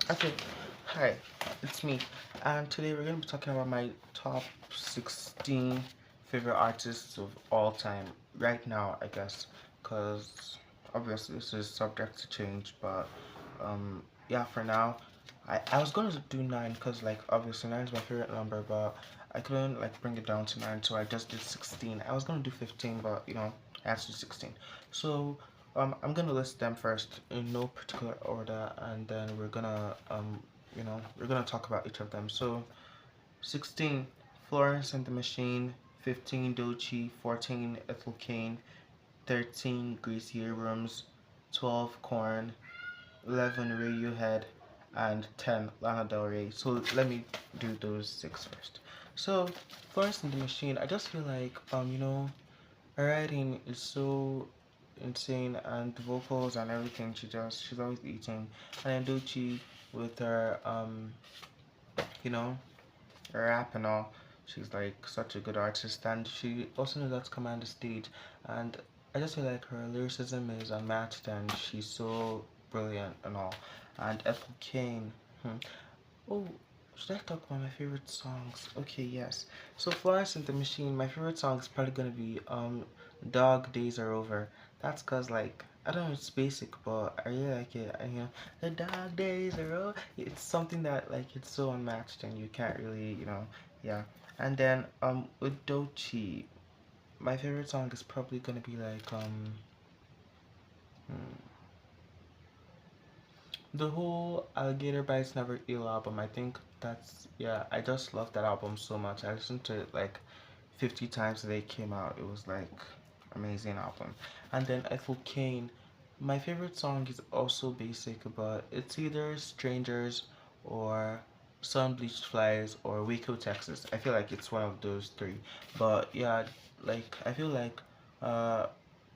Okay, hi, it's me, and today we're going to be talking about my top 16 favorite artists of all time, right now, I guess, because obviously this is subject to change, but yeah, for now, I was going to do 9 because, like, obviously 9 is my favorite number, but I couldn't, like, bring it down to 9, so I just did 16. I was going to do 15, but, I had to do 16. So, I'm gonna list them first in no particular order, and then we're gonna talk about each of them. So, 16, Florence and the Machine. 15, Doechii. 14, Ethel Kane. 13, Gracie Abrams. 12, Korn. 11, Radiohead. And 10, Lana Del Rey. So let me do those six first. So, Florence and the Machine. I just feel like her writing is so insane, and the vocals and everything she does, she's always eating. And then Doechii with her you know, her rap and all, she's like such a good artist, and she also knows how to command the stage. And I just feel like her lyricism is unmatched, and she's so brilliant and all. And Ethel Kane, oh, should I talk about my favorite songs? Okay, yes. So Florence and the Machine, my favorite song is probably gonna be Dog Days Are Over. That's cause like I don't know, it's basic, but I really like it. And the dog days are over. It's something that like it's so unmatched, and you can't really, yeah. And then with Doechii, my favorite song is probably gonna be like hmm, the whole Alligator Bites Never Eel album. I think that's, yeah, I just love that album so much. I listened to it like 50 times the day it came out. It was like amazing album. And then Ethel Kane. My favorite song is also basic, but it's either Strangers or Sun Bleached Flies or Waco, Texas. I feel like it's one of those three. But yeah, like I feel like uh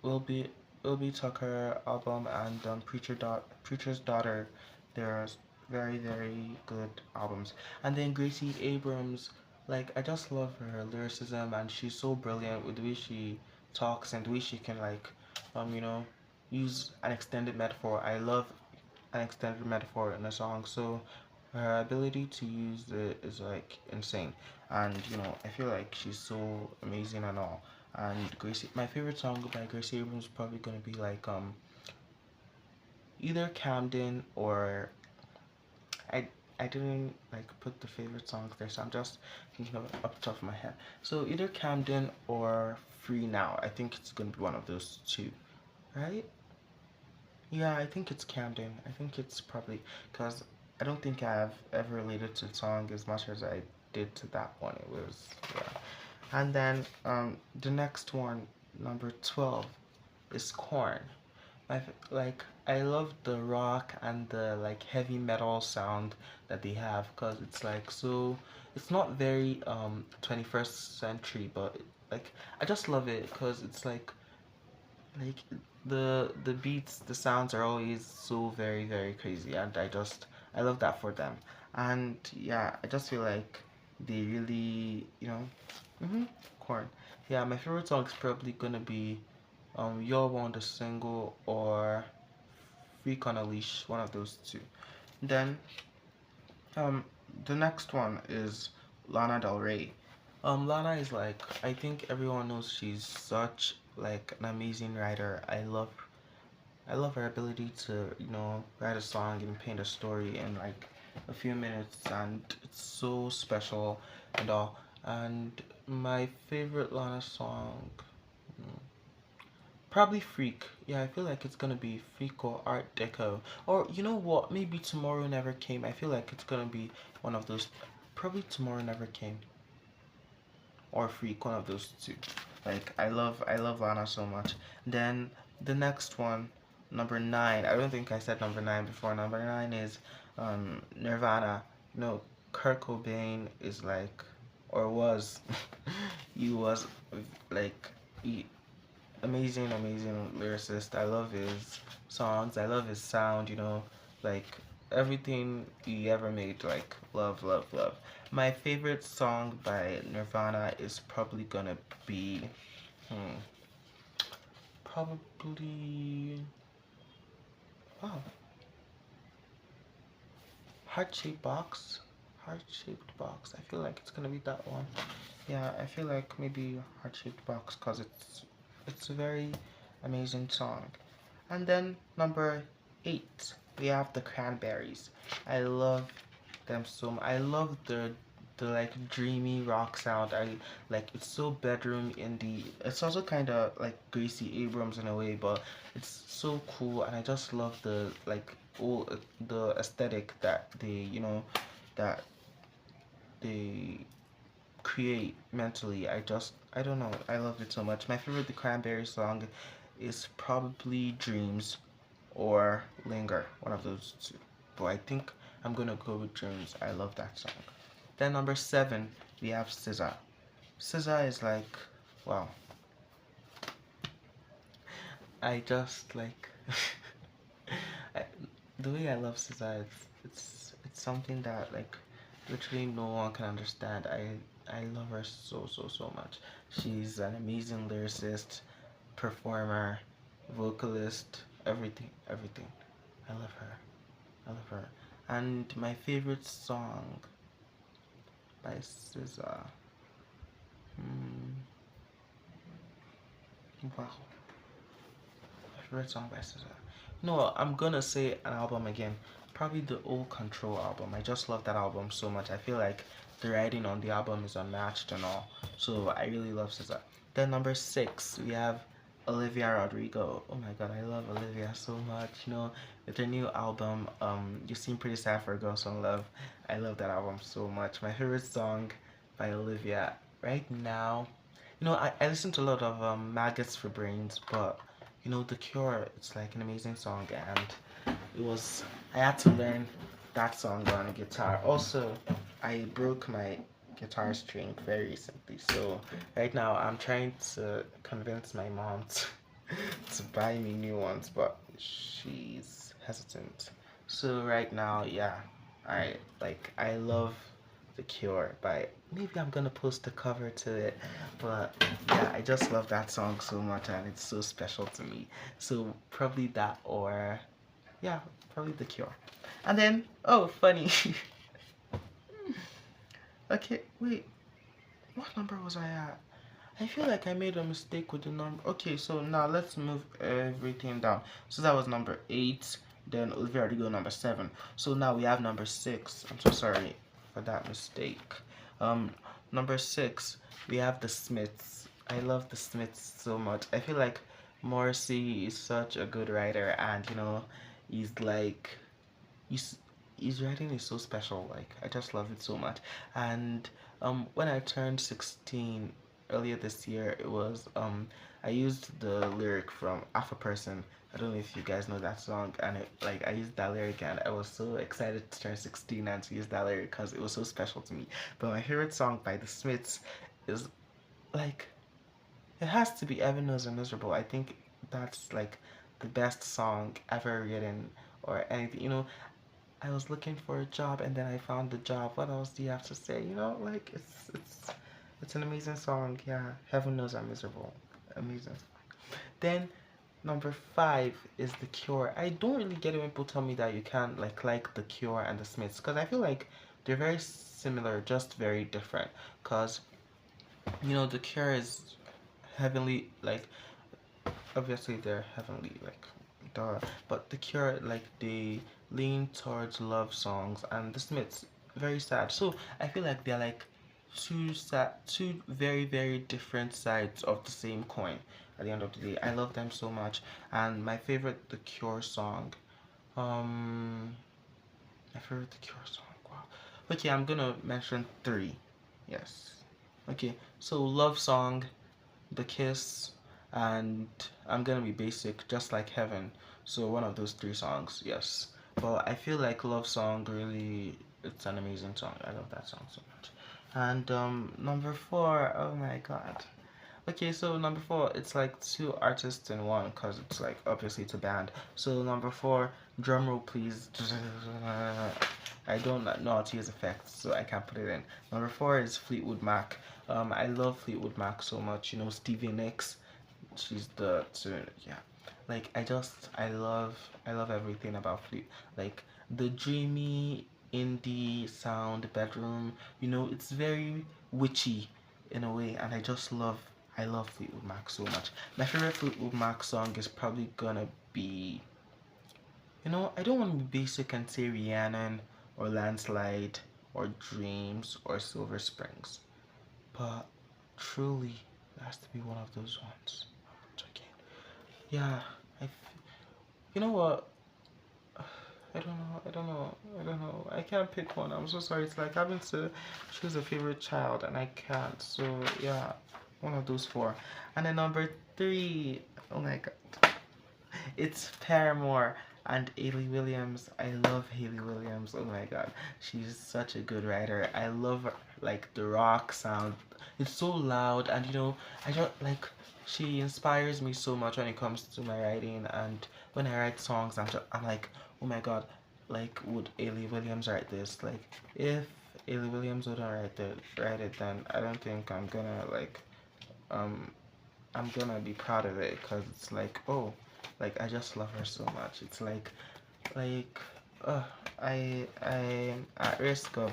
will be Will Be Tucker album and Preacher's Daughter. They're very good albums. And then Gracie Abrams, like I just love her lyricism, and she's so brilliant with the way she talks and the way she can like you know use an extended metaphor. I love an extended metaphor in a song, so her ability to use it is like insane. And I feel like she's so amazing and all. And Gracie, my favorite song by Gracie Abrams is probably gonna be like either Camden or I I didn't like put the favorite songs there, so I'm just thinking of it up the top of my head. So either Camden or Free Now. I think it's gonna be one of those two, right? Yeah, I think it's Camden. I think it's probably because I don't think I've ever related to the song as much as I did to that one. It was, yeah. And then the next one, number 12, is Corn. Like I love the rock and the like heavy metal sound that they have, because it's like so it's not very 21st century, but like I just love it because it's like the beats, the sounds are always so very crazy, and I love that for them. And yeah, I just feel like they really, Corn. Yeah, my favorite song is probably gonna be You're One the Single or Freak on a Leash, one of those two. Then um the next one is Lana Del Rey. Lana is like, I think everyone knows she's such like an amazing writer. I love her ability to, write a song and paint a story in like a few minutes, and it's so special and all. And my favorite Lana song, hmm, probably Freak. Yeah, I feel like it's gonna be Freak or Art Deco. Or you know what? Maybe Tomorrow Never Came. I feel like it's gonna be one of those. Probably Tomorrow Never Came or Freak, one of those two. Like I love Lana so much. Then the next one, number 9. I don't think I said number 9 before. Number 9 is Nirvana. No, Kurt Cobain is like, or was, he was like he, amazing lyricist. I love his songs. I love his sound. Like everything he ever made. Like love. My favorite song by Nirvana is probably gonna be, hmm, probably, wow, heart-shaped box. Heart-shaped box. I feel like it's gonna be that one. Yeah, I feel like maybe heart-shaped box because it's a very amazing song. And then number 8, we have the Cranberries. I love them so much. I love the like dreamy rock sound. I like it's so bedroom indie. It's also kind of like Gracie Abrams in a way, but it's so cool, and I just love the like all the aesthetic that that they create mentally. I don't know. I love it so much. My favorite The Cranberry song is probably Dreams or Linger, one of those two. But I think I'm gonna go with Dreams. I love that song. Then number 7, we have SZA. SZA is like, wow. I just like I, the way I love SZA. It's something that like literally no one can understand. I love her so much. She's an amazing lyricist, performer, vocalist, everything. I love her. I love her. And my favorite song by SZA. Hmm. Wow. My favorite song by SZA. No, I'm gonna say an album again. Probably the Old Control album. I just love that album so much. I feel like the writing on the album is unmatched and all. So I really love SZA. Then number 6, we have Olivia Rodrigo. Oh my god, I love Olivia so much. With her new album, You Seem Pretty Sad for a Girl So in Love. I love that album so much. My favorite song by Olivia right now. I listen to a lot of Maggots for Brains, but The Cure, it's like an amazing song, and I had to learn that song on a guitar. Also, I broke my guitar string very recently, so right now I'm trying to convince my mom to buy me new ones, but she's hesitant. So right now, yeah, I love The Cure. By maybe I'm gonna post the cover to it, but yeah, I just love that song so much, and it's so special to me. So probably that, or yeah, probably The Cure. And then, oh, funny. Okay, wait, what number was I at? I feel like I made a mistake with the number. Okay, so now let's move everything down. So that was number 8, then Olivia Rodrigo number 7. So now we have number 6. I'm so sorry for that mistake. Um, Number 6, we have the Smiths. I love the Smiths so much. I feel like Morrissey is such a good writer, and he's like his his writing is so special. Like I just love it so much. And when I turned 16 earlier this year, I used the lyric from Half a Person. I don't know if you guys know that song, and I used that lyric, and I was so excited to turn 16 and to use that lyric because it was so special to me. But my favorite song by the Smiths is like it has to be Heaven Knows I'm Miserable. I think that's like the best song ever written or anything. I was looking for a job and then I found the job. What else do you have to say? Like it's an amazing song. Yeah, Heaven Knows I'm Miserable. Amazing. Then number 5 is The Cure. I don't really get it when people tell me that you can't like The Cure and the Smiths, because I feel like they're very similar, just very different. Cause The Cure is heavenly, like obviously they're heavenly, like duh. But The Cure, like they lean towards love songs, and the Smiths very sad. So I feel like they're like two very different sides of the same coin. At the end of the day, I love them so much. And my favorite The Cure song, um, my favorite The Cure song. Wow. Okay, I'm gonna mention 3. Yes. Okay, so love song, The Kiss, and I'm gonna be basic, just like Heaven. So one of those 3 songs, yes. But I feel like Love Song really, it's an amazing song. I love that song so much. And number 4, oh my god. Okay, so number 4, it's like 2 artists in one, cause it's like obviously it's a band. So number 4, drum roll please. I don't know how to use effects, so I can't put it in. Number 4 is Fleetwood Mac. I love Fleetwood Mac so much. Stevie Nicks, she's yeah. Like I love everything about Fleet. Like the dreamy indie sound bedroom. You know, it's very witchy in a way, and I love Fleetwood Mac so much. My favorite Fleetwood Mac song is probably gonna be, you know, I don't want to be basic and say Rhiannon or Landslide or Dreams or Silver Springs, but truly, it has to be one of those ones. Checking. Yeah, you know what? I don't know. I can't pick one. I'm so sorry. It's like having to choose a favorite child and I can't. So yeah, one of those four. And then number three, oh my god. It's Paramore and Hayley Williams. I love Hayley Williams. Oh my god. She's such a good writer. I love her, like the rock sound. It's so loud and you know, I don't like she inspires me so much when it comes to my writing and when I write songs I'm like, oh my god, like would Hayley Williams write this? Like if Hayley Williams wouldn't write it then I don't think um I'm gonna be proud of it because it's like, oh, like I just love her so much. It's like, uh, I'm at risk of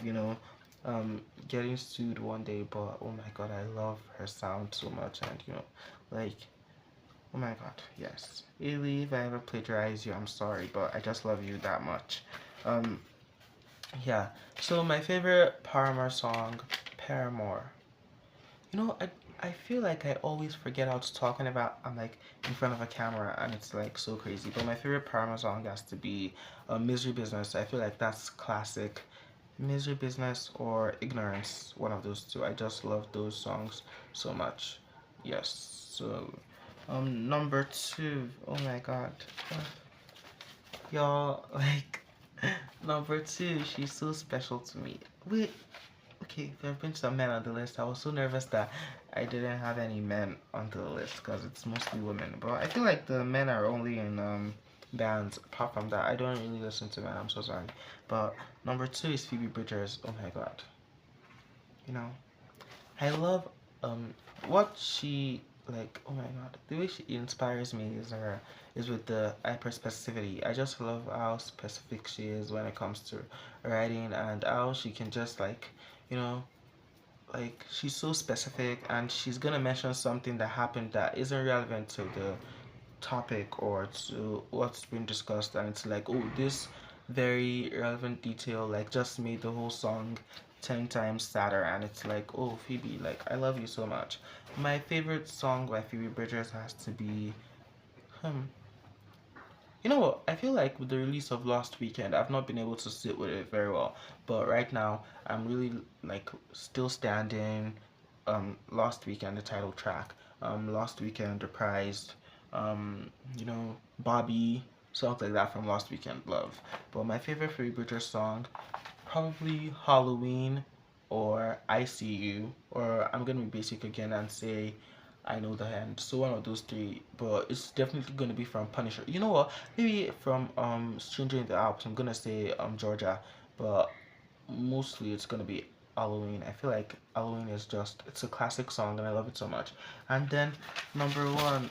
getting sued one day, but oh my god, I love her sound so much, and you know, like, oh my god, yes. Really, if I ever plagiarize you, I'm sorry, but I just love you that much. Um, yeah. So my favorite Paramore song, Paramore. You know, I feel like I always forget how to talk whenever I'm like in front of a camera and it's like so crazy. But my favorite Paramore song has to be Misery Business. I feel like that's classic. Misery Business or Ignorance, one of those two. I just love those songs so much. Yes. So number two. Oh my god. Y'all like number two, she's so special to me. Wait, okay, there have been some men on the list. I was so nervous that I didn't have any men on the list because it's mostly women. But I feel like the men are only in bands. Apart from that, I don't really listen to men. I'm so sorry. But number two is Phoebe Bridgers. Oh my god, you know, I love what she like. Oh my god, the way she inspires me is with the hyper specificity. I just love how specific she is when it comes to writing and how she can just like, you know, like she's so specific and she's gonna mention something that happened that isn't relevant to the topic or to what's been discussed and it's like, oh, this very relevant detail like just made the whole song 10 times sadder and it's like, oh Phoebe, like I love you so much. My favorite song by Phoebe Bridgers has to be hmm you know what? I feel like with the release of Last Weekend, I've not been able to sit with it very well. But right now, I'm really like still standing. Last Weekend, the title track. Last Weekend, Reprised. You know, Bobby, songs like that from Last Weekend, love. But my favorite Phoebe Bridgers song, probably Halloween or I See You. Or I'm gonna be basic again and say I know the hand. So one of those three, but it's definitely gonna be from Punisher. You know what? Maybe from Stranger in the Alps. I'm gonna say Georgia, but mostly it's gonna be Halloween. I feel like Halloween is just it's a classic song and I love it so much. And then number one,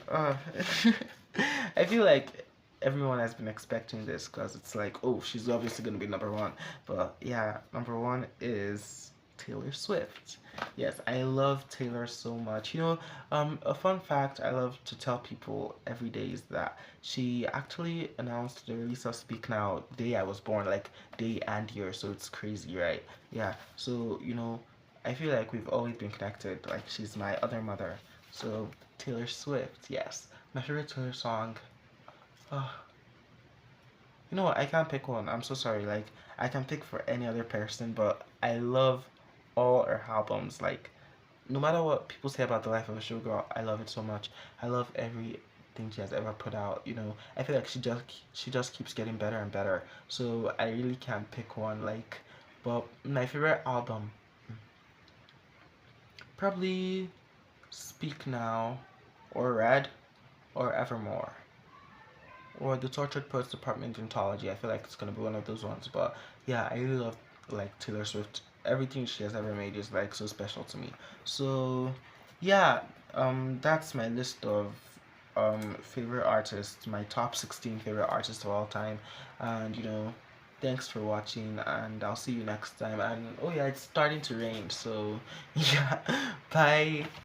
I feel like everyone has been expecting this because it's like, oh, she's obviously gonna be number one. But yeah, number one is Taylor Swift. Yes, I love Taylor so much. You know, a fun fact I love to tell people every day is that she actually announced the release of Speak Now the day I was born, like day and year, so it's crazy, right? Yeah, so, you know, I feel like we've always been connected, like she's my other mother. So, Taylor Swift, yes. My favorite Taylor song, oh, you know what? I can't pick one. I'm so sorry. Like I can pick for any other person, but I love all her albums. Like no matter what people say about the life of a showgirl, I love it so much. I love everything she has ever put out. You know, I feel like she just keeps getting better and better. So I really can't pick one. Like, but my favorite album, probably Speak Now, or Red, or Evermore, or the Tortured Poets Department Anthology. I feel like it's gonna be one of those ones. But yeah, I really love like Taylor Swift. Everything she has ever made is like so special to me. So yeah, that's my list of favorite artists, my top 16 favorite artists of all time, and you know. Thanks for watching, and I'll see you next time. And oh yeah, it's starting to rain, so yeah, bye.